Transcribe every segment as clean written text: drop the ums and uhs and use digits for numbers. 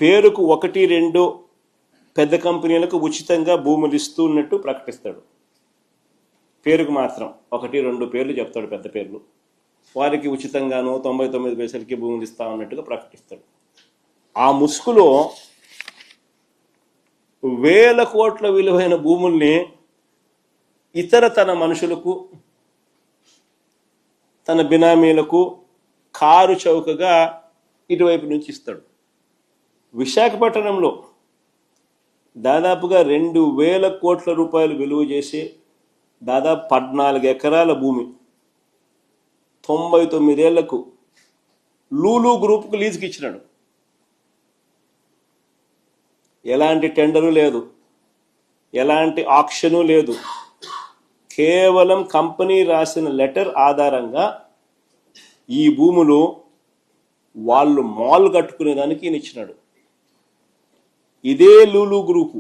పేరుకు 1-2 పెద్ద కంపెనీలకు ఉచితంగా భూములు ఇస్తున్నట్టు ప్రకటిస్తాడు. పేరుకు మాత్రం 1-2 పేర్లు చెప్తాడు, పెద్ద పేర్లు. వారికి ఉచితంగాను 99 పైసలకి భూములు ఇస్తా ఉన్నట్టుగా ప్రకటిస్తాడు. ఆ ముసుగులో వేల కోట్ల విలువైన భూముల్ని తన మనుషులకు, తన బినామీలకు కారు చౌకగా ఇటువైపు నుంచి ఇస్తాడు. విశాఖపట్నంలో దాదాపుగా 2,000 కోట్ల రూపాయలు విలువ చేసి దాదాపు 14 ఎకరాల భూమి 99 ఏళ్లకు లూలు గ్రూప్కు లీజుకి ఇచ్చినాడు. ఎలాంటి టెండరు లేదు, ఎలాంటి ఆక్షను లేదు. కేవలం కంపెనీ రాసిన లెటర్ ఆధారంగా ఈ భూములు వాళ్ళు మాల్ కట్టుకునేదానికి ఈయన ఇచ్చినాడు. ఇదే లూలు గ్రూపు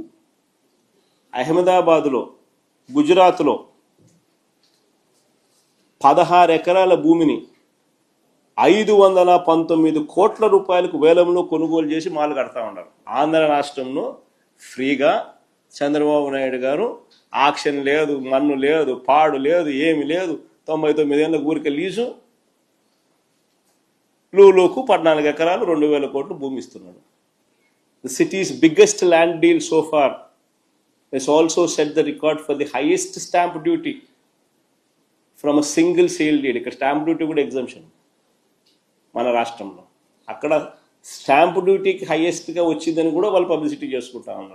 అహ్మదాబాద్లో, గుజరాత్లో 16 ఎకరాల భూమిని 519 కోట్ల రూపాయలకు వేలంలో కొనుగోలు చేసి మాలు కడతా ఉన్నారు. ఆంధ్ర రాష్ట్రంలో ఫ్రీగా చంద్రబాబు నాయుడు గారు ఆక్షన్ లేదు, మన్ను లేదు, పాడు లేదు, ఏమి లేదు, 99 ఏళ్ళ ఊరికే లీజు, లూలుకు 14 ఎకరాలు 2,000 కోట్లు భూమి ఇస్తున్నాడు. The city's biggest land deal so far has also set the record for the highest stamp duty from a single sale deed. ఇక్కడ స్టాంప్ డ్యూటీ కూడా ఎగ్జంప్షన్ మన రాష్ట్రంలో. అక్కడ స్టాంప్ డ్యూటీకి హైయెస్ట్గా వచ్చిందని కూడా వాళ్ళు పబ్లిసిటీ చేసుకుంటా ఉన్నారు.